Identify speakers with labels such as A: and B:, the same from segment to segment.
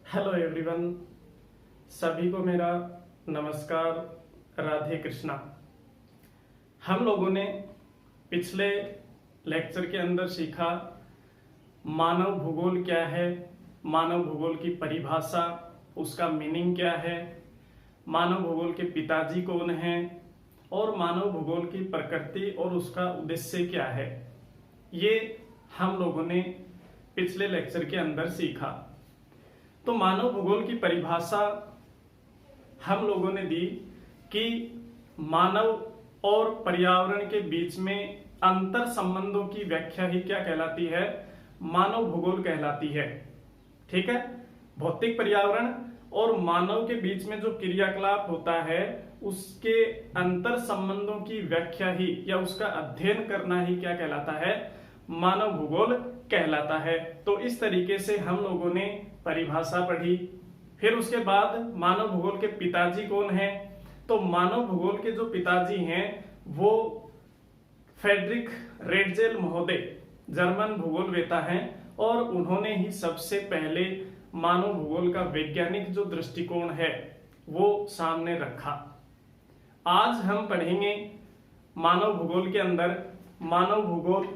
A: Hello everyone, सभी को मेरा नमस्कार। राधे कृष्णा। हम लोगों ने पिछले लेक्चर के अंदर सीखा मानव भूगोल क्या है, मानव भूगोल की परिभाषा, उसका मीनिंग क्या है, मानव भूगोल के पिताजी कौन हैं और मानव भूगोल की प्रकृति और उसका उद्देश्य क्या है। ये हम लोगों ने पिछले लेक्चर के अंदर सीखा। तो मानव भूगोल की परिभाषा हम लोगों ने दी कि मानव और पर्यावरण के बीच में अंतर संबंधों की व्याख्या ही क्या कहलाती है, मानव भूगोल कहलाती है। ठीक है, भौतिक पर्यावरण और मानव के बीच में जो क्रियाकलाप होता है उसके अंतर संबंधों की व्याख्या ही या उसका अध्ययन करना ही क्या कहलाता है, मानव भूगोल कहलाता है। तो इस तरीके से हम लोगों ने परिभाषा पढ़ी। फिर उसके बाद मानव भूगोल के पिताजी कौन हैं, तो मानव भूगोल के जो पिताजी हैं वो फ्रेडरिक रेटजेल महोदय जर्मन भूगोलवेता हैं और उन्होंने ही सबसे पहले मानव भूगोल का वैज्ञानिक जो दृष्टिकोण है वो सामने रखा। आज हम पढ़ेंगे मानव भूगोल के अंदर मानव भूगोल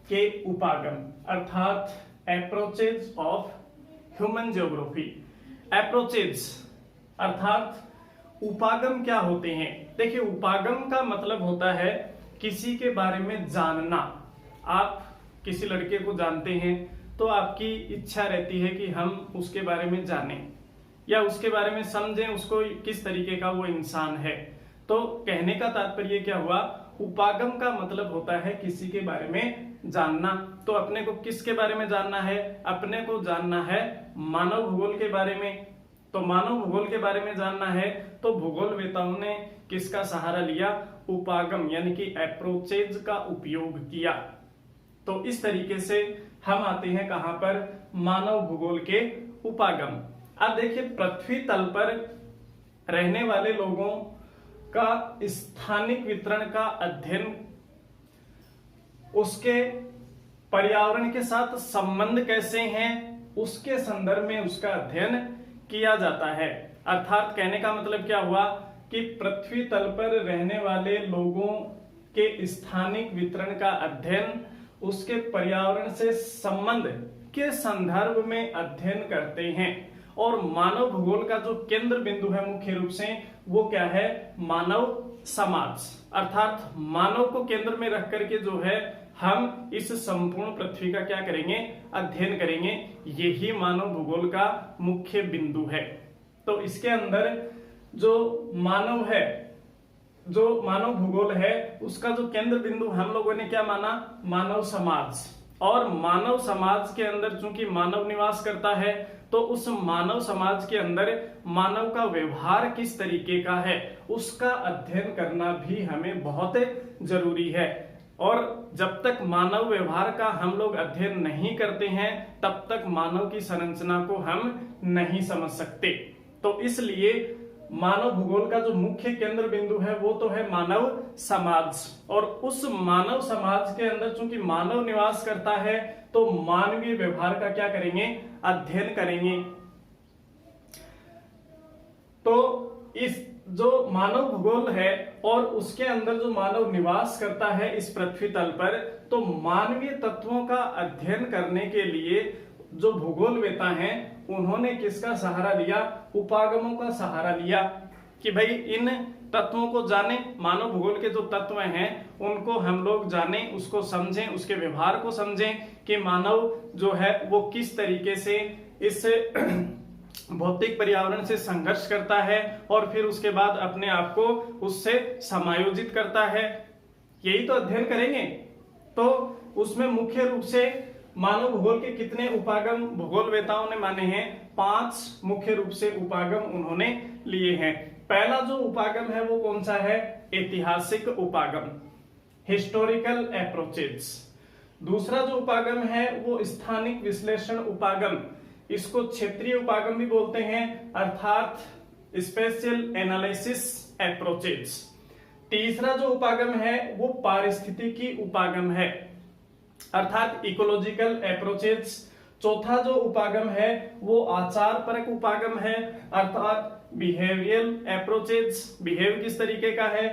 A: के उपागम अर्थात approaches of human geography. Approaches अर्थात उपागम क्या होते हैं। देखिए, उपागम का मतलब होता है किसी के बारे में जानना। आप किसी लड़के को जानते हैं तो आपकी इच्छा रहती है कि हम उसके बारे में जानें या उसके बारे में समझें, उसको किस तरीके का वो इंसान है। तो कहने का तात्पर्य क्या हुआ, उपागम का मतलब होता है किसी के बारे में जानना। तो अपने को किसके बारे में जानना है, अपने को जानना है मानव भूगोल के बारे में। तो मानव भूगोल के बारे में जानना है तो भूगोलवेताओं ने किसका सहारा लिया, उपागम यानी कि अप्रोचेज का उपयोग किया। तो इस तरीके से हम आते हैं कहां पर, मानव भूगोल के उपागम। अब देखिए, पृथ्वी तल पर रहने वाले लोगों का स्थानिक वितरण का अध्ययन, उसके पर्यावरण के साथ संबंध कैसे हैं उसके संदर्भ में उसका अध्ययन किया जाता है। अर्थात कहने का मतलब क्या हुआ कि पृथ्वी तल पर रहने वाले लोगों के स्थानिक वितरण का अध्ययन उसके पर्यावरण से संबंध के संदर्भ में अध्ययन करते हैं। और मानव भूगोल का जो केंद्र बिंदु है मुख्य रूप से वो क्या है, मानव समाज। अर्थात मानव को केंद्र में रख करके जो है हम इस संपूर्ण पृथ्वी का क्या करेंगे, अध्ययन करेंगे। यही मानव भूगोल का मुख्य बिंदु है। तो इसके अंदर जो मानव है, जो मानव भूगोल है उसका जो केंद्र बिंदु हम लोगों ने क्या माना, मानव समाज। और मानव समाज के अंदर चूंकि मानव निवास करता है तो उस मानव समाज के अंदर मानव का व्यवहार किस तरीके का है उसका अध्ययन करना भी हमें बहुत जरूरी है। और जब तक मानव व्यवहार का हम लोग अध्ययन नहीं करते हैं तब तक मानव की संरचना को हम नहीं समझ सकते। तो इसलिए मानव भूगोल का जो मुख्य केंद्र बिंदु है वो तो है मानव समाज। और उस मानव समाज के अंदर चूंकि मानव निवास करता है तो मानवीय व्यवहार का क्या करेंगे, अध्ययन करेंगे। तो इस जो मानव भूगोल है और उसके अंदर जो मानव निवास करता है इस पृथ्वी तल पर, तो मानवीय तत्वों का अध्ययन करने के लिए जो भूगोलवेता हैं उन्होंने किसका सहारा लिया, उपागमों का सहारा लिया कि भाई इन तत्वों को जाने, मानव भूगोल के जो तत्व हैं उनको हम लोग जाने, उसको समझें, उसके व्यवहार को समझें कि मानव जो है वो किस तरीके से इस भौतिक पर्यावरण से संघर्ष करता है और फिर उसके बाद अपने आप को उससे समायोजित करता है। यही तो अध्ययन करेंगे। तो उसमें मुख्य रूप से मानव भूगोल के कितने उपागम भूगोलवेताओं ने माने हैं, 5 मुख्य रूप से उपागम उन्होंने लिए हैं। पहला जो उपागम है वो कौन सा है, ऐतिहासिक उपागम, हिस्टोरिकल अप्रोचेज। दूसरा जो उपागम है वो स्थानिक विश्लेषण उपागम, इसको क्षेत्रीय उपागम भी बोलते हैं अर्थात स्पेशियल एनालिसिस अप्रोचेज। तीसरा जो उपागम है वो पारिस्थितिकी उपागम है अर्थात इकोलॉजिकल अप्रोचेज। चौथा जो उपागम है वो आचार परक उपागम है, अर्थात बिहेवियरल अप्रोचेस, बिहेव किस तरीके का है।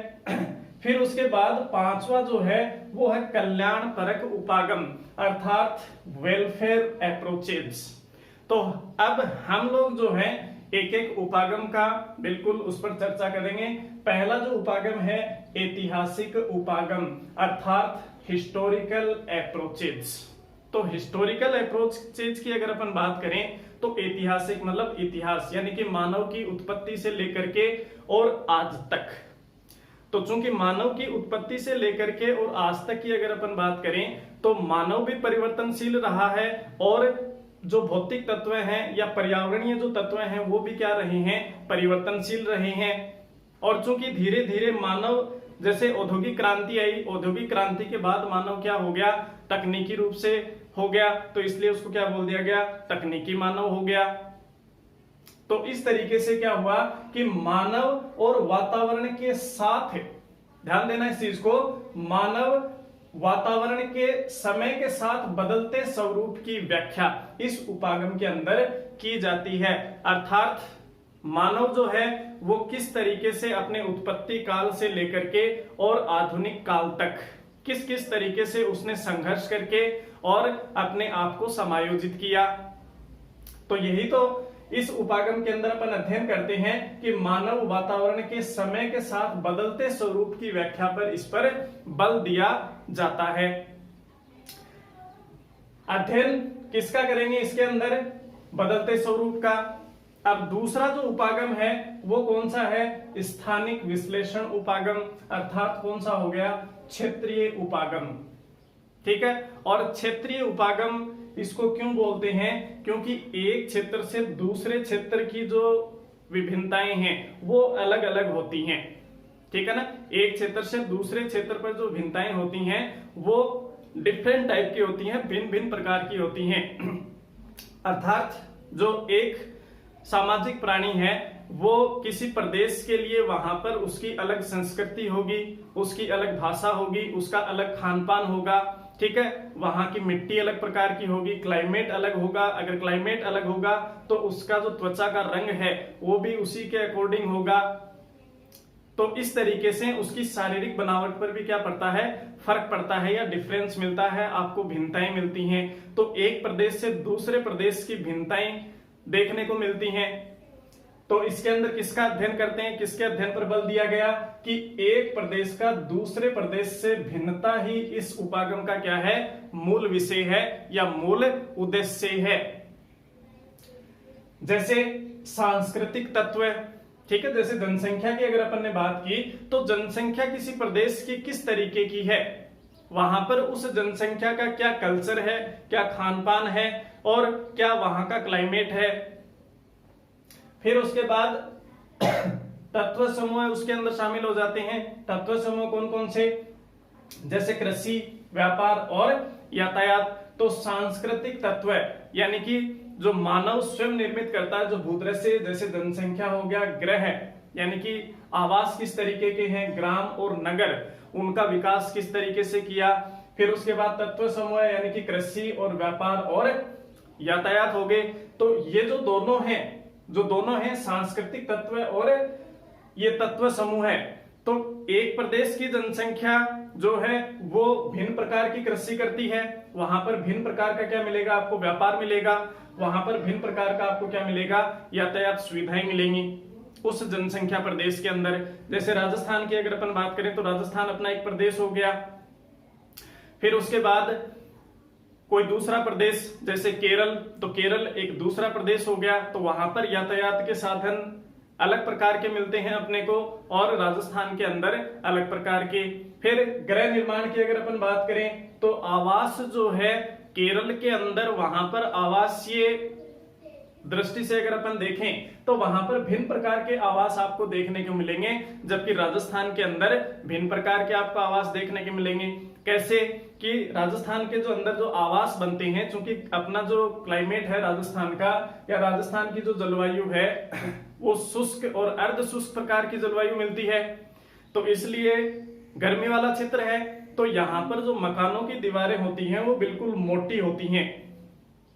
A: फिर उसके बाद पांचवा जो है वो है कल्याण परक उपागम, अर्थात वेलफेयर अप्रोचेस। तो अब हम लोग जो है एक एक उपागम का बिल्कुल उस पर चर्चा करेंगे। पहला जो उपागम है ऐतिहासिक उपागम, अर्थात हिस्टोरिकल अप्रोचेस। तो हिस्टोरिकल अप्रोचेज की अगर अपन बात करें तो ऐतिहासिक मतलब इतिहास, यानी कि मानव की उत्पत्ति से लेकर के और आज तक। तो चूंकि मानव की उत्पत्ति से लेकर के और आज तक की अगर अपन बात करें तो मानव भी परिवर्तनशील रहा है, और जो भौतिक तत्व हैं या पर्यावरणीय जो तत्व हैं वो भी क्या रहे हैं, परिवर्तनशील रहे हैं। और चूंकि धीरे धीरे मानव, जैसे औद्योगिक क्रांति आई, औद्योगिक क्रांति के बाद मानव क्या हो गया, तकनीकी रूप से हो गया, तो इसलिए उसको क्या बोल दिया गया, तकनीकी मानव हो गया। तो इस तरीके से क्या हुआ कि मानव और वातावरण के साथ, ध्यान देना इस चीज को, मानव वातावरण के समय के साथ बदलते स्वरूप की व्याख्या इस उपागम के अंदर की जाती है। अर्थात मानव जो है वो किस तरीके से अपने उत्पत्ति काल से लेकर के और आधुनिक काल तक किस किस तरीके से उसने संघर्ष करके और अपने आप को समायोजित किया। तो यही तो इस उपागम के अंदर अपन अध्ययन करते हैं कि मानव वातावरण के समय के साथ बदलते स्वरूप की व्याख्या पर इस पर बल दिया जाता है। अध्ययन किसका करेंगे इसके अंदर, बदलते स्वरूप का। अब दूसरा जो उपागम है वो कौन सा है, स्थानिक विश्लेषण उपागम, अर्थात कौन सा हो गया, क्षेत्रीय उपागम। ठीक है, और क्षेत्रीय उपागम इसको क्यों बोलते हैं, क्योंकि एक क्षेत्र से दूसरे क्षेत्र की जो विभिन्नताएं हैं वो अलग अलग होती हैं। ठीक है ना, एक क्षेत्र से दूसरे क्षेत्र पर जो भिन्नताएं होती हैं वो डिफरेंट टाइप की होती हैं, भिन्न भिन्न प्रकार की होती हैं। अर्थात जो एक सामाजिक प्राणी है वो किसी प्रदेश के लिए वहां पर उसकी अलग संस्कृति होगी, उसकी अलग भाषा होगी, उसका अलग खान पान होगा। ठीक है, वहां की मिट्टी अलग प्रकार की होगी, क्लाइमेट अलग होगा। अगर क्लाइमेट अलग होगा तो उसका जो त्वचा का रंग है वो भी उसी के अकॉर्डिंग होगा। तो इस तरीके से उसकी शारीरिक बनावट पर भी क्या पड़ता है, फर्क पड़ता है या डिफरेंस मिलता है, आपको भिन्नताएं मिलती हैं। तो एक प्रदेश से दूसरे प्रदेश की भिन्नताएं देखने को मिलती हैं। तो इसके अंदर किसका अध्ययन करते हैं, किसके अध्ययन पर बल दिया गया कि एक प्रदेश का दूसरे प्रदेश से भिन्नता ही इस उपागम का क्या है, मूल विषय है या मूल उद्देश्य है। जैसे सांस्कृतिक तत्व, ठीक है, जैसे जनसंख्या की अगर अपन ने बात की तो जनसंख्या किसी प्रदेश की किस तरीके की है, वहां पर उस जनसंख्या का क्या कल्चर है, क्या खान पान है और क्या वहां का क्लाइमेट है। फिर उसके बाद तत्व समूह उसके अंदर शामिल हो जाते हैं। तत्व समूह कौन कौन से, जैसे कृषि, व्यापार और यातायात। तो सांस्कृतिक तत्व यानी कि जो मानव स्वयं निर्मित करता है, जो भूदृश्य, जैसे जनसंख्या हो गया, ग्रह यानी कि आवास किस तरीके के हैं, ग्राम और नगर, उनका विकास किस तरीके से किया। फिर उसके बाद तत्व समूह यानी कि कृषि और व्यापार और यातायात हो गए। तो ये जो दोनों हैं सांस्कृतिक तत्व और ये तत्व समूह है। तो एक प्रदेश की जनसंख्या जो है वो भिन्न प्रकार की कृषि करती है, वहां पर भिन्न प्रकार का क्या मिलेगा आपको, व्यापार मिलेगा, वहां पर भिन्न प्रकार का आपको क्या मिलेगा, यातायात सुविधाएं मिलेंगी उस जनसंख्या प्रदेश के अंदर। जैसे राजस्थान की अगर अपन बात करें तो राजस्थान अपना एक प्रदेश हो गया। फिर उसके बाद कोई दूसरा प्रदेश जैसे केरल, तो केरल एक दूसरा प्रदेश हो गया, तो वहां पर यातायात के साधन अलग प्रकार के मिलते हैं अपने को, और राजस्थान के अंदर अलग प्रकार के। फिर गृह निर्माण की अगर अपन बात करें तो आवास जो है केरल के अंदर, वहां पर आवासीय दृष्टि से अगर अपन देखें तो वहां पर भिन्न प्रकार के आवास आपको देखने को मिलेंगे, जबकि राजस्थान के अंदर भिन्न प्रकार के आपको आवास देखने को मिलेंगे। कैसे कि राजस्थान के जो अंदर जो आवास बनते हैं, चूंकि अपना जो क्लाइमेट है राजस्थान का या राजस्थान की जो जलवायु है वो शुष्क और अर्ध शुष्क प्रकार की जलवायु मिलती है, तो इसलिए गर्मी वाला क्षेत्र है। तो यहाँ पर जो मकानों की दीवारें होती हैं वो बिल्कुल मोटी होती हैं,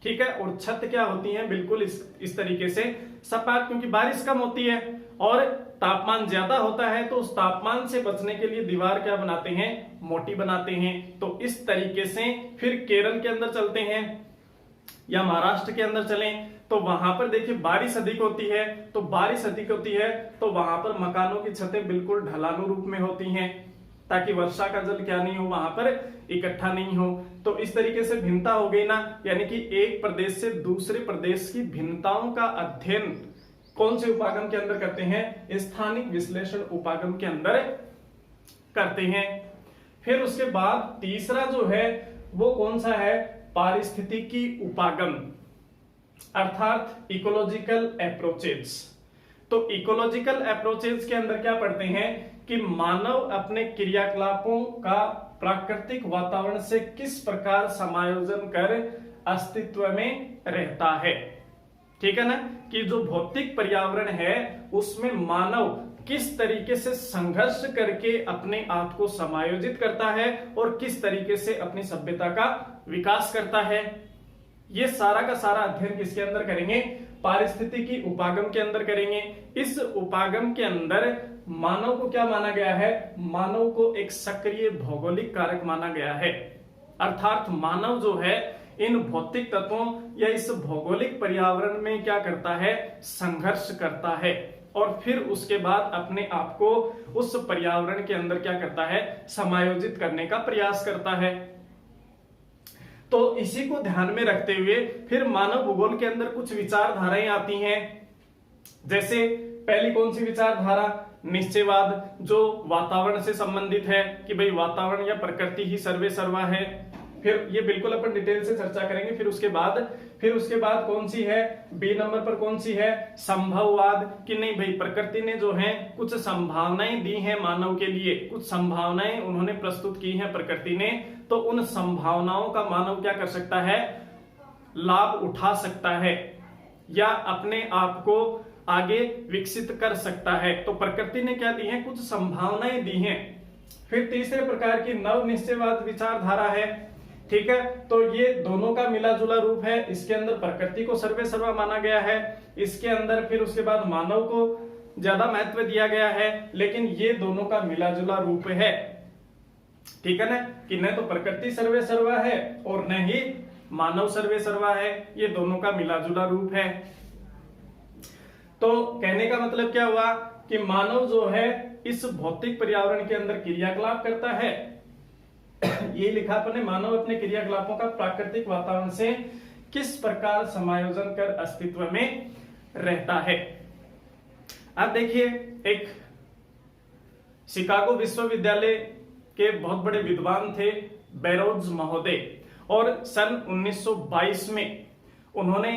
A: ठीक है। और छत क्या होती है, बिल्कुल इस तरीके से सपाट, क्योंकि बारिश कम होती है और तापमान ज्यादा होता है, तो उस तापमान से बचने के लिए दीवार क्या बनाते हैं, मोटी बनाते हैं। तो इस तरीके से फिर केरल के अंदर चलते हैं या महाराष्ट्र के अंदर चलें तो वहां पर देखिए बारिश अधिक होती है, तो बारिश अधिक होती है तो वहां पर मकानों की छतें बिल्कुल ढलानू रूप में होती हैं, ताकि वर्षा का जल क्या नहीं हो, वहां पर इकट्ठा नहीं हो। तो इस तरीके से भिन्नता हो गई ना, यानी कि एक प्रदेश से दूसरे प्रदेश की भिन्नताओं का अध्ययन कौन से उपागम के अंदर करते हैं, स्थानिक विश्लेषण उपागम के अंदर करते हैं। फिर उसके बाद तीसरा जो है वो कौन सा है, पारिस्थितिकी उपागम, अर्थात इकोलॉजिकल अप्रोचेस। तो इकोलॉजिकल अप्रोचेस के अंदर क्या पढ़ते हैं कि मानव अपने क्रियाकलापों का प्राकृतिक वातावरण से किस प्रकार समायोजन कर अस्तित्व में रहता है। ठीक है ना, कि जो भौतिक पर्यावरण है उसमें मानव किस तरीके से संघर्ष करके अपने आप को समायोजित करता है और किस तरीके से अपनी सभ्यता का विकास करता है। ये सारा का सारा अध्ययन किसके अंदर करेंगे, पारिस्थितिकी उपागम के अंदर करेंगे। इस उपागम के अंदर मानव को क्या माना गया है, मानव को एक सक्रिय भौगोलिक कारक माना गया है, अर्थात मानव जो है इन भौतिक तत्वों या इस भौगोलिक पर्यावरण में क्या करता है, संघर्ष करता है और फिर उसके बाद अपने आप को उस पर्यावरण के अंदर क्या करता है, समायोजित करने का प्रयास करता है। तो इसी को ध्यान में रखते हुए फिर मानव भूगोल के अंदर कुछ विचारधाराएं आती हैं। जैसे पहली कौन सी विचारधारा, निश्चयवाद, जो वातावरण से संबंधित है कि भाई वातावरण या प्रकृति ही सर्वे सर्वा है। फिर ये बिल्कुल अपन डिटेल से चर्चा करेंगे। फिर उसके बाद कौन सी है, बी नंबर पर कौन सी है, संभववाद, कि नहीं भाई प्रकृति ने जो है कुछ संभावनाएं दी हैं मानव के लिए, कुछ संभावनाएं उन्होंने प्रस्तुत की हैं प्रकृति ने, तो उन संभावनाओं का मानव क्या कर सकता है, लाभ उठा सकता है या अपने आप को आगे विकसित कर सकता है। तो प्रकृति ने क्या दी है, कुछ संभावनाएं दी हैं। फिर तीसरे प्रकार की नव निश्चयवाद विचारधारा है। ठीक है, तो ये दोनों का मिला जुला रूप है। इसके अंदर प्रकृति को सर्वे सर्वा माना गया है, इसके अंदर फिर उसके बाद मानव को ज्यादा महत्व दिया गया है, लेकिन ये दोनों का मिला जुला रूप है। ठीक है ना, कि न तो प्रकृति सर्वे सर्वा है और न ही मानव सर्वे सर्वा है, ये दोनों का मिला जुला रूप है। तो कहने का मतलब क्या हुआ कि मानव जो है इस भौतिक पर्यावरण के अंदर क्रियाकलाप करता है। ये लिखा अपने, मानव अपने क्रियाकलापों का प्राकृतिक वातावरण से किस प्रकार समायोजन कर अस्तित्व में रहता है। अब देखिए, एक शिकागो विश्वविद्यालय के बहुत बड़े विद्वान थे बैरोज महोदय, और सन 1922 में उन्होंने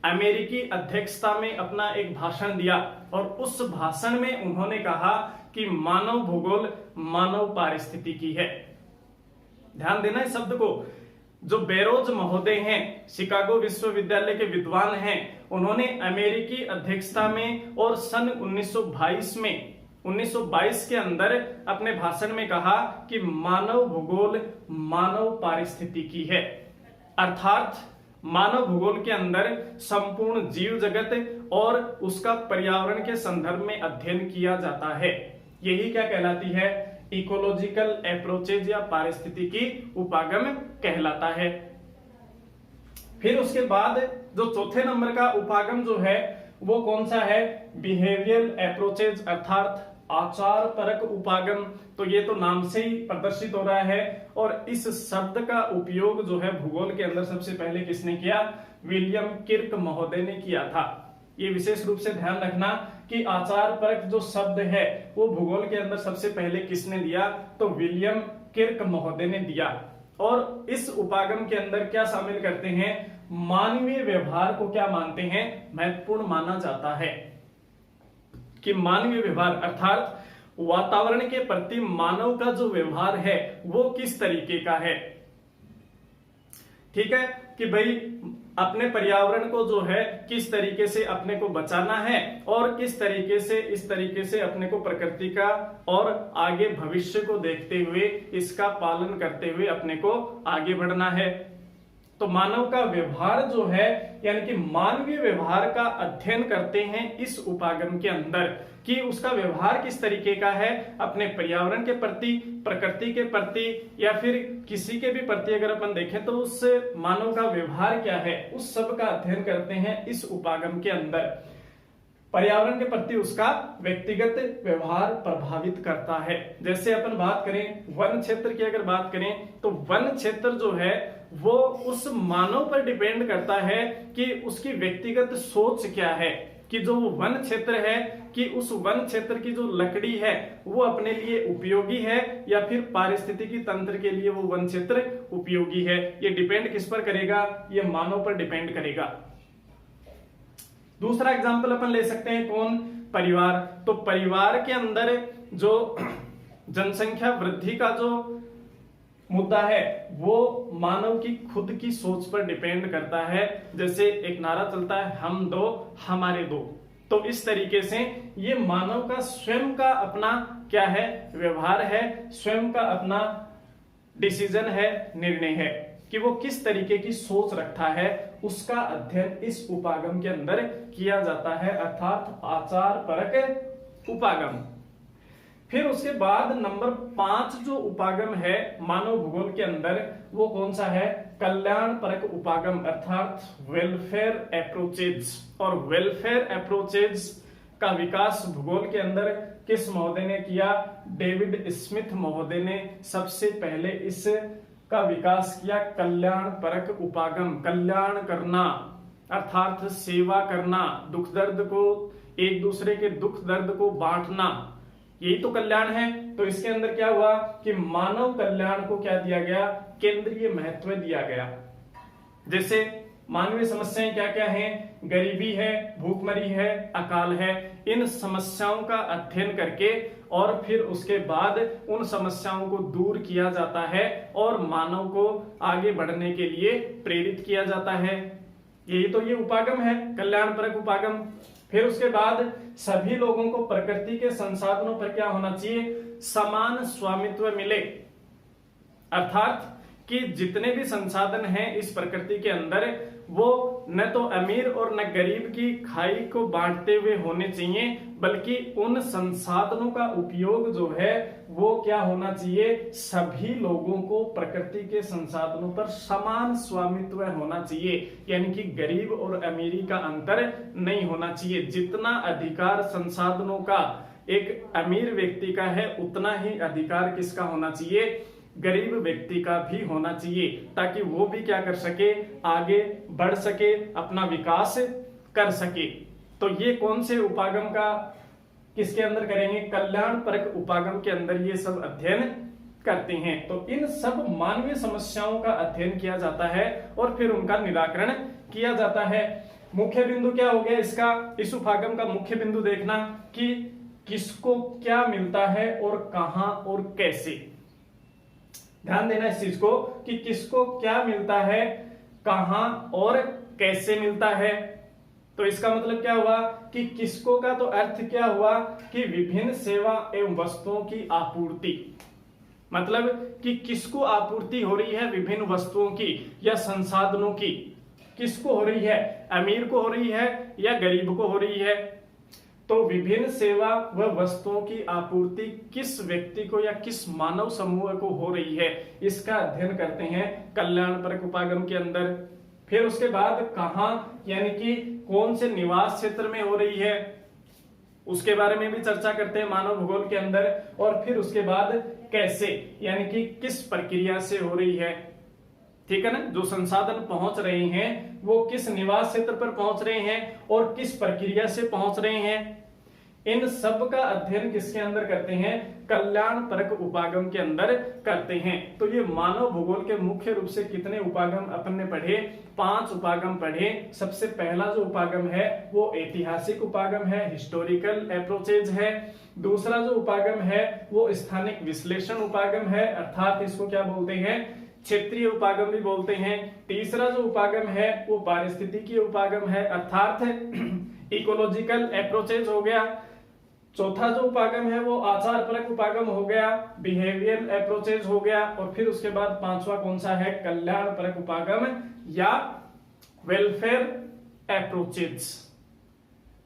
A: अमेरिकी अध्यक्षता में अपना एक भाषण दिया और उस भाषण में उन्होंने कहा कि मानव भूगोल मानव पारिस्थितिकी है। ध्यान देना इस शब्द को। जो बैरोज महोदय हैं, शिकागो विश्वविद्यालय के विद्वान हैं, उन्होंने अमेरिकी अध्यक्षता में और सन 1922 के अंदर अपने भाषण में कहा कि मानव भूगोल मानव पारिस्थितिकी है, अर्थात मानव भूगोल के अंदर संपूर्ण जीव जगत और उसका पर्यावरण के संदर्भ में अध्ययन किया जाता है। यही क्या कहलाती है, इकोलॉजिकल अप्रोचेज या पारिस्थितिकी उपागम कहलाता है। फिर उसके बाद जो चौथे नंबर का उपागम जो है वो कौन सा है, बिहेवियरल अप्रोचेज, अर्थात आचार परक उपागम। तो ये तो नाम से ही प्रदर्शित हो रहा है, और इस शब्द का उपयोग जो है भूगोल के अंदर सबसे पहले किसने किया, विलियम किर्क महोदय ने किया था। ये विशेष रूप से ध्यान रखना कि आचार परक जो शब्द है वो भूगोल के अंदर सबसे पहले किसने दिया, तो विलियम किर्क महोदय ने दिया। और इस उपागम के अंदर क्या शामिल करते हैं, मानवीय व्यवहार को क्या मानते हैं, महत्वपूर्ण माना जाता है कि मानवीय व्यवहार अर्थात वातावरण के प्रति मानव का जो व्यवहार है वो किस तरीके का है। ठीक है, कि भाई अपने पर्यावरण को जो है किस तरीके से अपने को बचाना है और किस तरीके से इस तरीके से अपने को प्रकृति का और आगे भविष्य को देखते हुए इसका पालन करते हुए अपने को आगे बढ़ना है। तो मानव का व्यवहार जो है यानी कि मानवीय व्यवहार का अध्ययन करते हैं इस उपागम के अंदर कि उसका व्यवहार किस तरीके का है अपने पर्यावरण के प्रति, प्रकृति के प्रति या फिर किसी के भी प्रति अगर अपन देखें तो उस मानव का व्यवहार क्या है, उस सब का अध्ययन करते हैं इस उपागम के अंदर। पर्यावरण के प्रति उसका व्यक्तिगत व्यवहार प्रभावित करता है। जैसे अपन बात करें वन क्षेत्र की, अगर बात करें तो वन क्षेत्र जो है वो उस मानव पर डिपेंड करता है कि उसकी व्यक्तिगत सोच क्या है, कि जो वन क्षेत्र है कि उस वन क्षेत्र की जो लकड़ी है वो अपने लिए उपयोगी है या फिर पारिस्थितिकी तंत्र के लिए वो वन क्षेत्र उपयोगी है। ये डिपेंड किस पर करेगा, ये मानव पर डिपेंड करेगा। दूसरा एग्जाम्पल अपन ले सकते हैं कौन, परिवार। तो परिवार के अंदर जो जनसंख्या वृद्धि का जो मुद्दा है वो मानव की खुद की सोच पर डिपेंड करता है। जैसे एक नारा चलता है, हम दो हमारे दो। तो इस तरीके से ये मानव का स्वयं का अपना क्या है, व्यवहार है, स्वयं का अपना डिसीजन है, निर्णय है कि वो किस तरीके की सोच रखता है, उसका अध्ययन इस उपागम के अंदर किया जाता है, अर्थात आचार परक उपागम। फिर उसके बाद नंबर 5 जो उपागम है मानव भूगोल के अंदर वो कौन सा है, कल्याण परक उपागम अर्थात वेलफेयर अप्रोचेज। और वेलफेयर अप्रोचेज का विकास भूगोल के अंदर किस महोदय ने किया, डेविड स्मिथ महोदय ने सबसे पहले इस का विकास किया। कल्याण परक उपागम, कल्याण करना अर्थात सेवा करना, दुख दर्द को, एक दूसरे के दुख दर्द को बांटना, यही तो कल्याण है। तो इसके अंदर क्या हुआ कि मानव कल्याण को क्या दिया गया, केंद्रीय महत्व दिया गया। जैसे मानवीय समस्याएं क्या क्या हैं, गरीबी है, भूखमरी है, अकाल है। इन समस्याओं का अध्ययन करके और फिर उसके बाद उन समस्याओं को दूर किया जाता है और मानव को आगे बढ़ने के लिए प्रेरित किया जाता है। यही तो ये उपागम है, कल्याण परक उपागम। फिर उसके बाद सभी लोगों को प्रकृति के संसाधनों पर क्या होना चाहिए, समान स्वामित्व मिले, अर्थात कि जितने भी संसाधन हैं इस प्रकृति के अंदर वो न तो अमीर और न गरीब की खाई को बांटते हुए होने चाहिए, बल्कि उन संसाधनों का उपयोग जो है वो क्या होना चाहिए, सभी लोगों को प्रकृति के संसाधनों पर समान स्वामित्व होना चाहिए। यानी कि गरीब और अमीरी का अंतर नहीं होना चाहिए। जितना अधिकार संसाधनों का एक अमीर व्यक्ति का है उतना ही अधिकार किसका होना चाहिए, गरीब व्यक्ति का भी होना चाहिए, ताकि वो भी क्या कर सके, आगे बढ़ सके, अपना विकास कर सके। तो ये कौन से उपागम का किसके अंदर करेंगे, कल्याण परक उपागम के अंदर ये सब अध्ययन करते हैं। तो इन सब मानवीय समस्याओं का अध्ययन किया जाता है और फिर उनका निराकरण किया जाता है। मुख्य बिंदु क्या हो गया इसका, इस उपागम का मुख्य बिंदु देखना कि किसको क्या मिलता है और कहां और कैसे। ध्यान देना इस चीज को कि किसको क्या मिलता है, कहां और कैसे मिलता है। तो इसका मतलब क्या हुआ कि किसको का तो अर्थ क्या हुआ कि विभिन्न सेवा एवं वस्तुओं की आपूर्ति, मतलब कि किसको आपूर्ति हो रही है विभिन्न वस्तुओं की या संसाधनों की, किसको हो रही है, अमीर को हो रही है या गरीब को हो रही है। तो विभिन्न सेवा व वस्तुओं की आपूर्ति किस व्यक्ति को या किस मानव समूह को हो रही है, इसका अध्ययन करते हैं कल्याण परक उपागम के अंदर। फिर उसके बाद कहां यानी कि कौन से निवास क्षेत्र में हो रही है, उसके बारे में भी चर्चा करते हैं मानव भूगोल के अंदर। और फिर उसके बाद कैसे यानी कि किस प्रक्रिया से हो रही है, ठीक है ना, जो संसाधन पहुंच रहे हैं वो किस निवास क्षेत्र पर पहुंच रहे हैं और किस प्रक्रिया से पहुंच रहे हैं। इन सब का अध्ययन किसके अंदर करते हैं, कल्याण परक उपागम के अंदर करते हैं। तो ये मानव भूगोल के मुख्य रूप से कितने उपागम अपन ने पढ़े, 5 उपागम पढ़े। सबसे पहला जो उपागम है वो ऐतिहासिक उपागम है, हिस्टोरिकल अप्रोचेज है। दूसरा जो उपागम है वो स्थानिक विश्लेषण उपागम है, अर्थात इसको क्या बोलते हैं, क्षेत्रीय उपागम भी बोलते हैं। तीसरा जो उपागम है वो पारिस्थितिकीय उपागम है, अर्थात इकोलॉजिकल अप्रोचेज हो गया। चौथा जो उपागम है वो आचार परक उपागम हो गया, बिहेवियरल अप्रोचेज हो गया, और फिर उसके बाद पांचवा कौन सा है, कल्याण परक उपागम या वेलफेयर अप्रोचेज।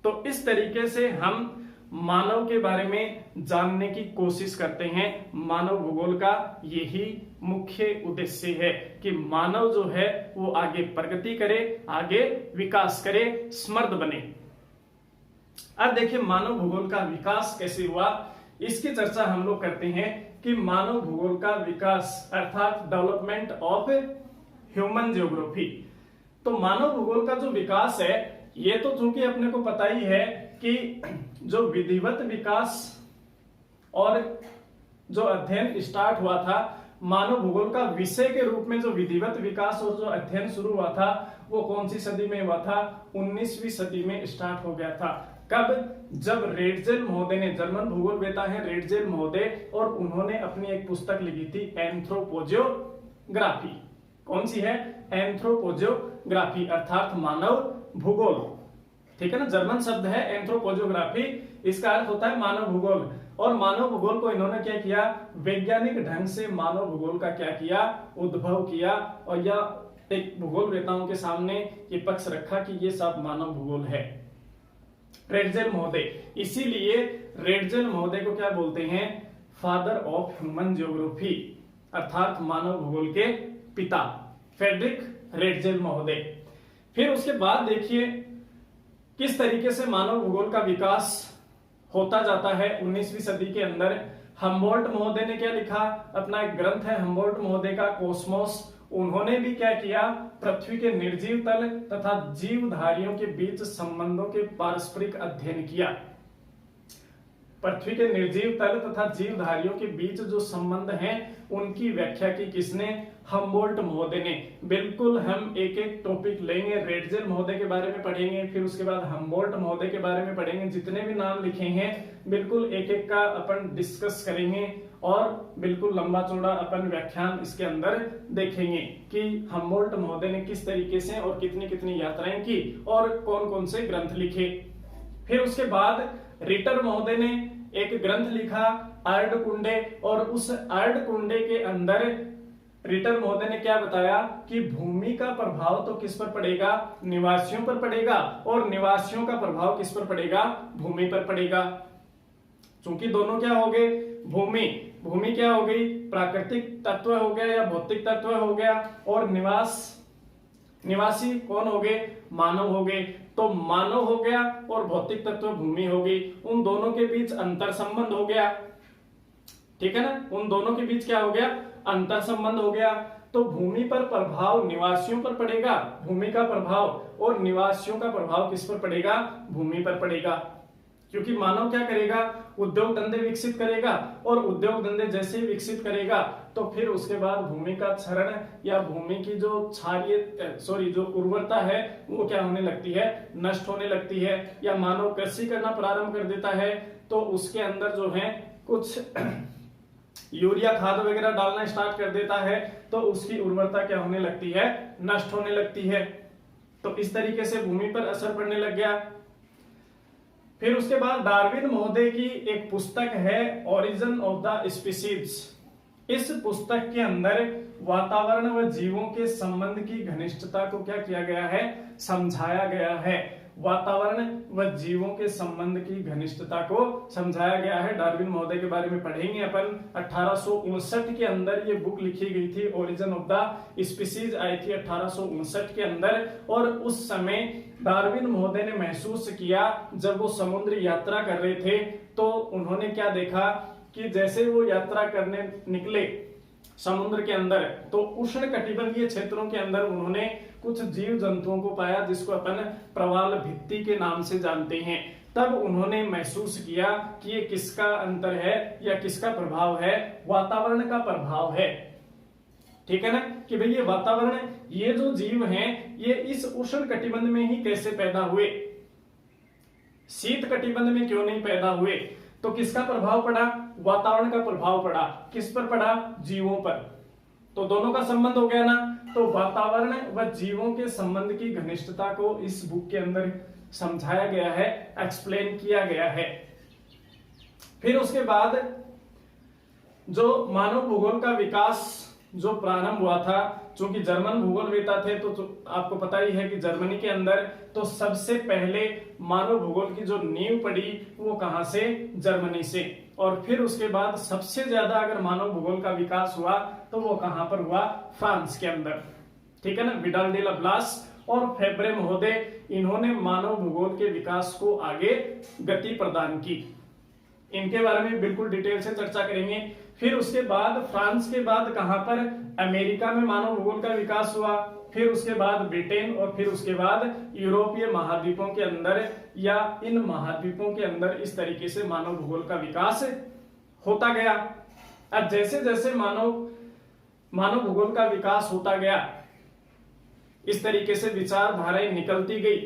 A: तो इस तरीके से हम मानव के बारे में जानने की कोशिश करते हैं। मानव भूगोल का यही मुख्य उद्देश्य है कि मानव जो है वो आगे प्रगति करे, आगे विकास करे, समृद्ध बने। अब देखिए मानव भूगोल का विकास कैसे हुआ, इसकी चर्चा हम लोग करते हैं कि मानव भूगोल का विकास अर्थात डेवलपमेंट ऑफ ह्यूमन ज्योग्राफी। तो मानव भूगोल का जो विकास है ये तो चूंकि अपने को पता ही है कि जो विधिवत विकास और जो अध्ययन स्टार्ट हुआ था, मानव भूगोल का विषय के रूप में जो विधिवत विकास और जो अध्ययन शुरू हुआ था वो कौन सी सदी में हुआ था, 19वीं सदी में स्टार्ट हो गया था। कब, जब रेडजेल महोदय ने, जर्मन भूगोलवेता है रेडजेल महोदय, और उन्होंने अपनी एक पुस्तक लिखी थी एंथ्रोपोजियोग्राफी। कौन सी है, एंथ्रोपोजियोग्राफी अर्थात मानव भूगोल। ठीक है ना, जर्मन शब्द है एंथ्रोपोजियोग्राफी, इसका अर्थ होता है मानव भूगोल। और मानव भूगोल को इन्होंने क्या किया, वैज्ञानिक ढंग से मानव भूगोल का क्या किया, उद्भव किया, और यह एक भूगोलवेताओं के सामने ये पक्ष रखा कि ये सब मानव भूगोल है। रेडजेल महोदय, इसीलिए रेडजेल महोदय को क्या बोलते हैं, फादर ऑफ ह्यूमन ज्योग्राफी अर्थात मानव भूगोल के पिता, फ्रेडरिक रेडजेल महोदय। फिर उसके बाद देखिए किस तरीके से मानव भूगोल का विकास होता जाता है 19वीं सदी के अंदर। हम्बोल्ट महोदय ने क्या लिखा, अपना एक ग्रंथ है हम्बोल्ट महोदय का कॉस्मोस। उन्होंने भी क्या किया, पृथ्वी के निर्जीव तल तथा जीवधारियों के बीच संबंधों के पारस्परिक अध्ययन किया। पृथ्वी के निर्जीव तल तथा जीवधारियों के बीच जो संबंध हैं उनकी व्याख्या की किसने, हम्बोल्ट महोदय ने। बिल्कुल हम एक एक टॉपिक लेंगे, रेडजेल महोदय के बारे में पढ़ेंगे, फिर उसके बाद हम्बोल्ट महोदय के बारे में पढ़ेंगे। जितने भी नाम लिखे हैं बिल्कुल एक एक का अपन डिस्कस करेंगे और बिल्कुल लंबा चौड़ा अपन व्याख्यान इसके अंदर देखेंगे कि हम्बोल्ट महोदय ने किस तरीके से और कितनी कितनी यात्राएं की और कौन कौन से ग्रंथ लिखे। फिर उसके बाद रिटर महोदय ने एक ग्रंथ लिखा अर्धकुंडे, और उस अर्धकुंडे के अंदर रिटर महोदय ने क्या बताया कि भूमि का प्रभाव तो किस पर पड़ेगा, निवासियों पर पड़ेगा, और निवासियों का प्रभाव किस पर पड़ेगा, भूमि पर पड़ेगा। चूंकि दोनों क्या हो गए, भूमि क्या हो गई, प्राकृतिक तत्व हो गया या भौतिक तत्व हो गया, और निवासी कौन हो गए, मानव हो गए। तो मानव हो गया और भौतिक तत्व भूमि हो गई, उन दोनों के बीच अंतर संबंध हो गया। ठीक है ना, उन दोनों के बीच क्या हो गया, अंतर संबंध हो गया। तो भूमि पर प्रभाव निवासियों पर पड़ेगा, भूमि का प्रभाव, और निवासियों का प्रभाव किस पर पड़ेगा, भूमि पर पड़ेगा। क्योंकि मानव क्या करेगा, उद्योग धंधे विकसित करेगा, और उद्योग धंधे जैसे ही विकसित करेगा तो फिर उसके बाद भूमि का क्षरण या भूमि की जो जो उर्वरता है वो क्या होने लगती है, नष्ट होने लगती है। या मानव कृषि करना प्रारंभ कर देता है तो उसके अंदर जो है कुछ यूरिया खाद वगैरह डालना स्टार्ट कर देता है, तो उसकी उर्वरता क्या होने लगती है, नष्ट होने लगती है। तो इस तरीके से भूमि पर असर पड़ने लग गया। फिर उसके बाद डार्विन महोदय की एक पुस्तक है ओरिजिन ऑफ द स्पीशीज। इस पुस्तक के अंदर वातावरण व जीवों के संबंध की घनिष्ठता को क्या किया गया है, समझाया गया है। वातावरण व जीवों के संबंध की घनिष्ठता को समझाया गया है। डार्विन महोदय के बारे में पढ़ेंगे अपन। 1859 के अंदर ये बुक लिखी गई थी, ओरिजिन ऑफ द स्पीशीज आई थी 1859 के अंदर। और उस समय डार्विन महोदय ने महसूस किया, जब वो समुद्र यात्रा कर रहे थे तो उन्होंने क्या देखा कि जैसे वो यात्रा करने निकले समुद्र के अंदर, तो उष्ण कटिबंधीय क्षेत्रों के अंदर उन्होंने कुछ जीव जंतुओं को पाया जिसको अपन प्रवाल भित्ति के नाम से जानते हैं। तब उन्होंने महसूस किया कि ये किसका अंतर है या किसका प्रभाव है, वातावरण का प्रभाव है। ठीक है ना, कि भाई ये वातावरण, ये जो जीव हैं ये इस उष्ण कटिबंध में ही कैसे पैदा हुए, शीत कटिबंध में क्यों नहीं पैदा हुए। तो किसका प्रभाव पड़ा, वातावरण का प्रभाव पड़ा। किस पर पड़ा, जीवों पर। तो दोनों का संबंध हो गया ना। तो वातावरण व जीवों के संबंध की घनिष्ठता को इस बुक के अंदर समझाया गया है, एक्सप्लेन किया गया है। फिर उसके बाद जो मानव भूगोल का विकास जो प्रारंभ हुआ था, चूंकि जर्मन भूगोलवेता थे तो आपको पता ही है कि जर्मनी के अंदर तो सबसे पहले मानव भूगोल की जो नींव पड़ी वो कहां से, जर्मनी से। और फिर उसके बाद सबसे ज्यादा अगर मानव भूगोल का विकास हुआ तो वो कहां पर हुआ, फ्रांस के अंदर। ठीक है ना, विडाल डे लाप्लास और फेब्रे महोदय, इन्होंने मानव भूगोल के विकास को आगे गति प्रदान की। इनके बारे में बिल्कुल डिटेल से चर्चा करेंगे। फिर उसके बाद फ्रांस के बाद कहां पर, अमेरिका में मानव भूगोल का विकास हुआ। फिर उसके बाद ब्रिटेन और फिर उसके बाद यूरोपीय महाद्वीपों के अंदर या इन महाद्वीपों के अंदर इस तरीके से मानव भूगोल का विकास होता गया। अब जैसे जैसे मानव भूगोल का विकास होता गया, इस तरीके से विचारधाराएं निकलती गई।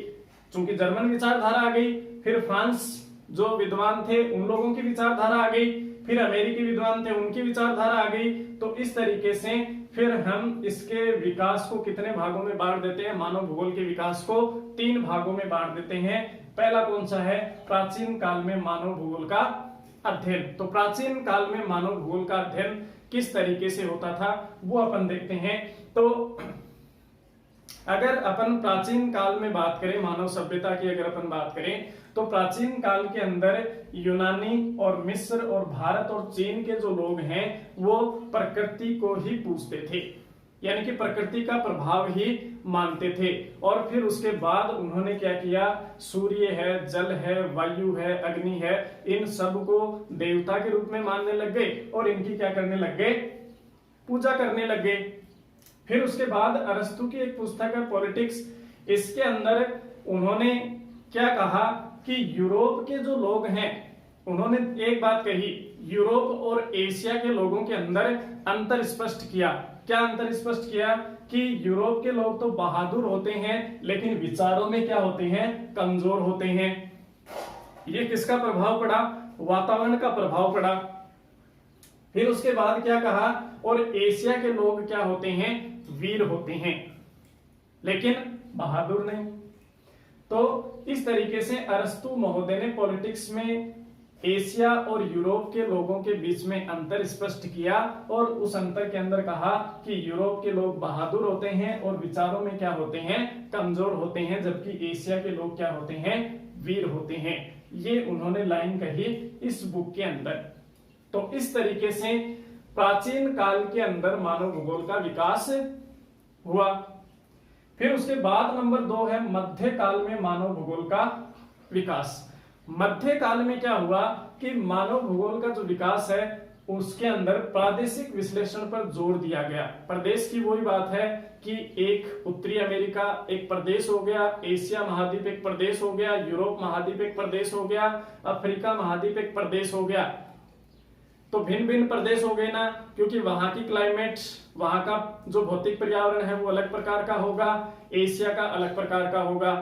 A: चूंकि जर्मन विचारधारा आ गई, फिर फ्रांस जो विद्वान थे उन लोगों की विचारधारा आ गई, फिर अमेरिकी विद्वान थे उनकी विचारधारा आ गई। तो इस तरीके से फिर हम इसके विकास को कितने भागों में बांट देते हैं, मानव भूगोल के विकास को 3 भागों में बांट देते हैं। पहला कौन सा है, प्राचीन काल में मानव भूगोल का अध्ययन। तो प्राचीन काल में मानव भूगोल का अध्ययन किस तरीके से होता था वो अपन देखते हैं। तो अगर अपन प्राचीन काल में बात करें, मानव सभ्यता की अगर अपन बात करें, तो प्राचीन काल के अंदर यूनानी और मिस्र और भारत और चीन के जो लोग हैं वो प्रकृति को ही पूजते थे, यानी कि प्रकृति का प्रभाव ही मानते थे। और फिर उसके बाद उन्होंने क्या किया, सूर्य है, जल है, वायु है, अग्नि है, इन सब को देवता के रूप में मानने लग गए और इनकी क्या करने लग गए, पूजा करने लग गए। फिर उसके बाद अरस्तु की एक पुस्तक है पॉलिटिक्स, इसके अंदर उन्होंने क्या कहा कि यूरोप के जो लोग हैं, उन्होंने एक बात कही, यूरोप और एशिया के लोगों के अंदर अंतर स्पष्ट किया। क्या अंतर स्पष्ट किया कि यूरोप के लोग तो बहादुर होते हैं लेकिन विचारों में क्या होते हैं, कमजोर होते हैं। ये किसका प्रभाव पड़ा, वातावरण का प्रभाव पड़ा। फिर उसके बाद क्या कहा, और एशिया के लोग क्या होते हैं, वीर होते हैं लेकिन बहादुर नहीं। तो इस तरीके से अरस्तु महोदय ने पॉलिटिक्स में एशिया और यूरोप के लोगों के बीच में अंतर स्पष्ट किया और उस अंतर के अंदर कहा कि यूरोप के लोग बहादुर होते हैं और विचारों में क्या होते हैं, कमजोर होते हैं, जबकि एशिया के लोग क्या होते हैं, वीर होते हैं। ये उन्होंने लाइन कही इस बुक के अंदर। तो इस तरीके से प्राचीन काल के अंदर मानव भूगोल का विकास हुआ। फिर उसके बाद नंबर 2 है मध्य काल में मानव भूगोल का विकास। मध्य काल में क्या हुआ कि मानव भूगोल का जो विकास है उसके अंदर प्रादेशिक विश्लेषण पर जोर दिया गया। प्रदेश की वही बात है कि एक उत्तरी अमेरिका एक प्रदेश हो गया, एशिया महाद्वीप एक प्रदेश हो गया, यूरोप महाद्वीप एक प्रदेश हो गया, अफ्रीका महाद्वीप एक प्रदेश हो गया। तो भिन्न भिन्न प्रदेश हो गए ना, क्योंकि वहां की क्लाइमेट, वहां का जो भौतिक पर्यावरण है वो अलग प्रकार का होगा, एशिया का अलग प्रकार का होगा।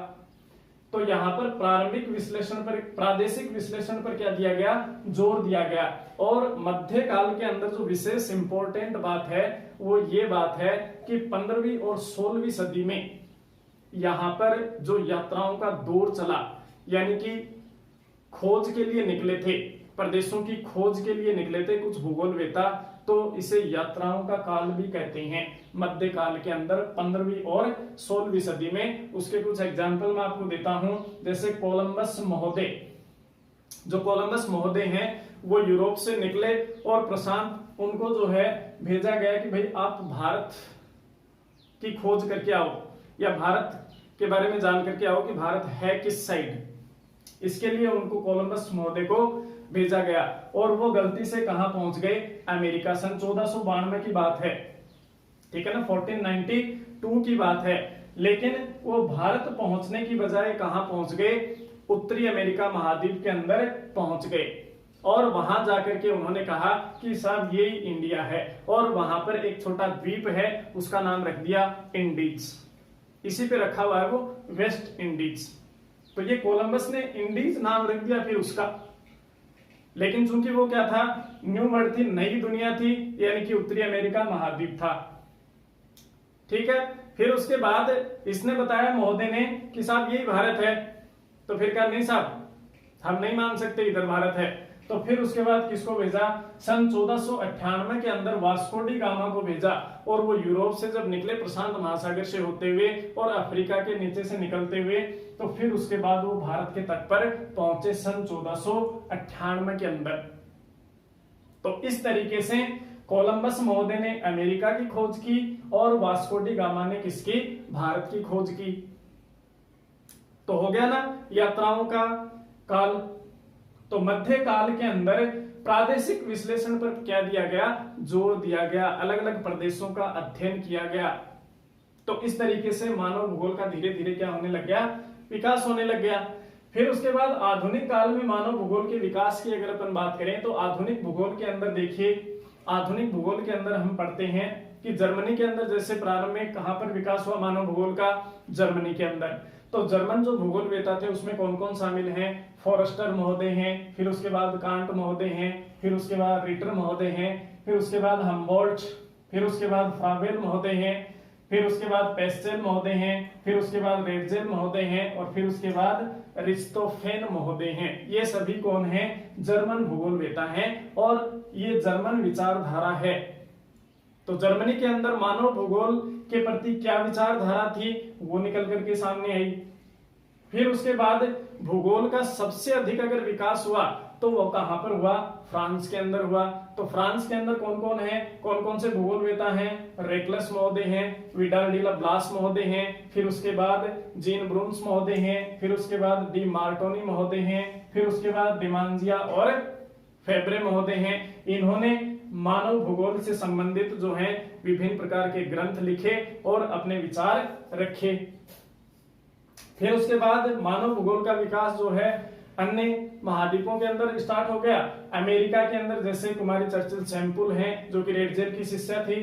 A: तो यहाँ पर प्रारंभिक विश्लेषण पर, प्रादेशिक विश्लेषण पर क्या दिया गया, जोर दिया गया। और मध्य काल के अंदर जो विशेष इंपॉर्टेंट बात है वो ये बात है कि 15वीं और 16वीं सदी में यहाँ पर जो यात्राओं का दौर चला, यानी कि खोज के लिए निकले थे, प्रदेशों की खोज के लिए निकले थे कुछ भूगोलवेता, तो इसे यात्राओं का काल भी कहते हैं। मध्य काल के अंदर 15वीं और 16वीं सदी में, उसके कुछ एग्जाम्पल मैं आपको देता हूं। जैसे कोलंबस महोदय, जो कोलंबस महोदय हैं वो यूरोप से निकले और प्रशांत, उनको जो है भेजा गया कि भाई आप भारत की खोज करके आओ या भारत के बारे में जान करके आओ कि भारत है किस साइड। इसके लिए उनको कोलंबस महोदय को भेजा गया और वो गलती से कहां पहुंच गए, अमेरिका। सन 1492 की बात है, ठीक है ना, 1492 की बात है। लेकिन वो भारत पहुंचने की बजाय कहां पहुंच गए, उत्तरी अमेरिका महाद्वीप के अंदर पहुंच गए। और वहां जाकर के उन्होंने कहा कि साहब ये इंडिया है, और वहां पर एक छोटा द्वीप है उसका नाम रख दिया इंडीज, इसी पे रखा हुआ है वो वेस्ट इंडीज। तो ये कोलंबस ने इंडीज नाम रख दिया फिर उसका, लेकिन चूंकि वो क्या था, न्यू वर्ल्ड थी, नई दुनिया थी, यानी कि उत्तरी अमेरिका महाद्वीप था। ठीक है, फिर उसके बाद इसने बताया महोदय ने कि साहब यही भारत है। तो फिर कहा नहीं साहब हम नहीं मान सकते इधर भारत है, तो फिर उसके बाद किसको भेजा, सन 1498 के अंदर वास्को डी गामा को भेजा, और वो यूरोप से जब निकले प्रशांत महासागर से होते हुए और अफ्रीका के नीचे से निकलते हुए, तो फिर उसके बाद वो भारत के तट पर पहुंचे सन 1498 के अंदर। तो इस तरीके से कोलंबस महोदय ने अमेरिका की खोज की और वास्को डी गामा ने किसकी, भारत की खोज की। तो हो गया ना यात्राओं का काल। तो मध्य काल के अंदर प्रादेशिक विश्लेषण पर क्या दिया गया, जोर दिया गया, अलग अलग प्रदेशों का अध्ययन किया गया। तो इस तरीके से मानव भूगोल का धीरे धीरे क्या होने लग गया, विकास होने लग गया। फिर उसके बाद आधुनिक काल में मानव भूगोल के विकास की अगर अपन बात करें तो आधुनिक भूगोल के अंदर देखिए, आधुनिक भूगोल के अंदर हम पढ़ते हैं कि जर्मनी के अंदर जैसे प्रारंभ में कहां पर विकास हुआ मानव भूगोल का, जर्मनी के अंदर। तो जर्मन जो भूगोलवेता थे उसमें कौन कौन शामिल हैं, फॉरेस्टर महोदय हैं, फिर उसके बाद कांट महोदय हैं, फिर उसके बाद रिटर महोदय हैं, फिर उसके बाद हम्बोल्ट, फिर उसके बाद फ्राबेल महोदय हैं, फिर उसके बाद पेस्टेल महोदय हैं, फिर उसके बाद रेडजेल महोदय हैं, और फिर उसके बाद रिस्टोफेन महोदय हैं। ये सभी कौन हैं, जर्मन भूगोलवेता हैं, और ये जर्मन विचारधारा है। तो जर्मनी के अंदर मानव भूगोल के प्रति क्या विचारधारा थी वो निकल करके सामने आई। फिर उसके बाद भूगोल का सबसे अधिक अगर विकास हुआ तो वो कहां पर हुआ, फ्रांस के अंदर हुआ। तो फ्रांस के अंदर कौन कौन है, कौन कौन से भूगोलवेता हैं, रेकलस महोदय हैं, विडाल डी ला ब्लास महोदय हैं, फिर उसके बाद जीन ब्रून्स महोदय हैं, फिर उसके बाद डी मार्टोनी महोदय हैं, फिर उसके बाद डिमांजिया और फेब्रे महोदय हैं। इन्होंने मानव भूगोल से संबंधित जो है विभिन्न प्रकार के ग्रंथ लिखे और अपने विचार रखे। फिर उसके बाद मानव भूगोल का विकास जो है अन्य महाद्वीपों के अंदर स्टार्ट हो गया। अमेरिका के अंदर जैसे कुमारी चर्चिल सैंपुल हैं जो कि रेडजेल की शिष्या थी,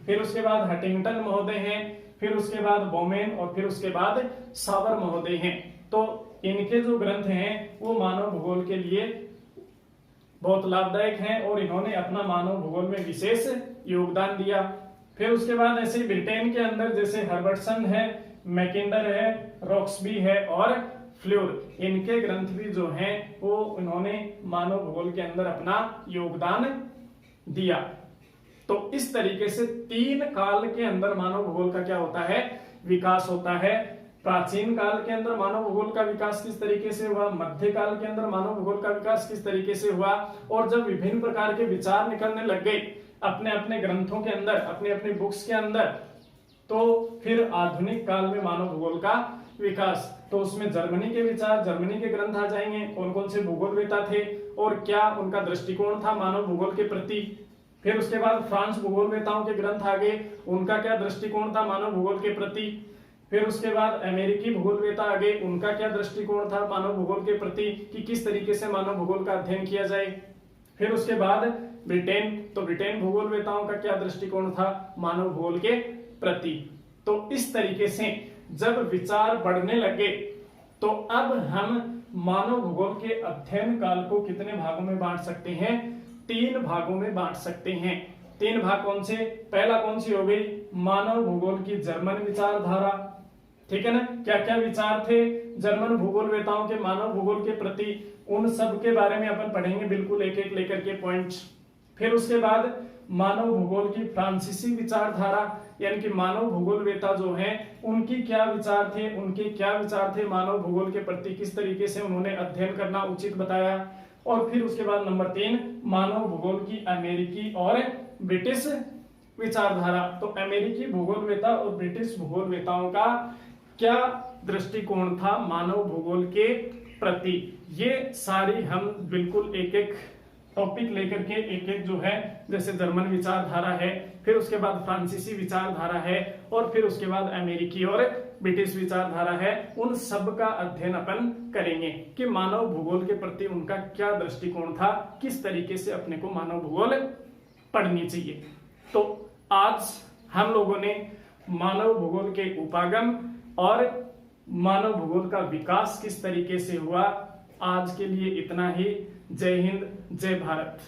A: फिर उसके बाद हटिंगटन महोदय हैं, फिर उसके बाद बोमेन, और फिर उसके बाद सावर महोदय हैं। तो इनके जो ग्रंथ हैं वो मानव भूगोल के लिए बहुत लाभदायक हैं और इन्होंने अपना मानव भूगोल में विशेष योगदान दिया। फिर उसके बाद ऐसे ब्रिटेन के अंदर जैसे हर्बर्टसन है, मैकिंडर है, रॉक्सबी है और फ्लूर, इनके ग्रंथ भी जो हैं वो इन्होंने मानव भूगोल के अंदर अपना योगदान दिया। तो इस तरीके से 3 काल के अंदर मानव भूगोल का क्या होता है, विकास होता है। प्राचीन काल के अंदर मानव भूगोल का विकास किस तरीके से हुआ, मध्य काल के अंदर मानव भूगोल का विकास किस तरीके से हुआ, और जब विभिन्न प्रकार के विचार निकलने लग गए अपने अपने ग्रंथों के अंदर, अपने अपने बुक्स के अंदर, तो फिर आधुनिक काल में मानव भूगोल का विकास। तो उसमें जर्मनी के विचार, जर्मनी के ग्रंथ आ जाएंगे, कौन कौन से भूगोलवेता थे और क्या उनका दृष्टिकोण था मानव भूगोल के प्रति। फिर उसके बाद फ्रांस भूगोलवेताओं के ग्रंथ आ गए, उनका क्या दृष्टिकोण था मानव भूगोल के प्रति। फिर उसके बाद अमेरिकी भूगोलवेता आ गए, उनका क्या दृष्टिकोण था मानव भूगोल के प्रति कि किस तरीके से मानव भूगोल का अध्ययन किया जाए। फिर उसके बाद ब्रिटेन, तो ब्रिटेन भूगोलवेताओं का क्या दृष्टिकोण था मानव भूगोल के प्रति। तो इस तरीके से जब विचार बढ़ने लगे तो अब हम मानव भूगोल के अध्ययन काल को कितने भागों में बांट सकते हैं, 3 भागों में बांट सकते हैं। 3 भाग कौन से, पहला कौन सी हो गई, मानव भूगोल की जर्मन विचारधारा, ठीक है ना, क्या क्या विचार थे जर्मन भूगोलवेताओं के मानव भूगोल के प्रति, उन सब के बारे में अपन पढ़ेंगे बिल्कुल एक एक लेकर के पॉइंट्स। फिर उसके बाद मानव भूगोल की फ्रांसीसी विचारधारा, यानी कि मानव भूगोलवेता जो हैं उनकी क्या विचार थे, उनके क्या विचार थे मानव भूगोल के प्रति, किस तरीके से उन्होंने अध्ययन करना उचित बताया। और फिर उसके बाद नंबर 3 मानव भूगोल की अमेरिकी और ब्रिटिश विचारधारा। तो अमेरिकी भूगोलवेता और ब्रिटिश भूगोलवेताओं का क्या दृष्टिकोण था मानव भूगोल के प्रति, ये सारी हम बिल्कुल एक एक टॉपिक लेकर के एक एक जो है, जैसे जर्मन विचारधारा है, फिर उसके बाद फ्रांसीसी विचारधारा है, और फिर उसके बाद अमेरिकी और ब्रिटिश विचारधारा है, उन सब का अध्ययन अपन करेंगे कि मानव भूगोल के प्रति उनका क्या दृष्टिकोण था, किस तरीके से अपने को मानव भूगोल पढ़नी चाहिए। तो आज हम लोगों ने मानव भूगोल के उपागम और मानव भूगोल का विकास किस तरीके से हुआ, आज के लिए इतना ही। जय हिंद, जय भारत।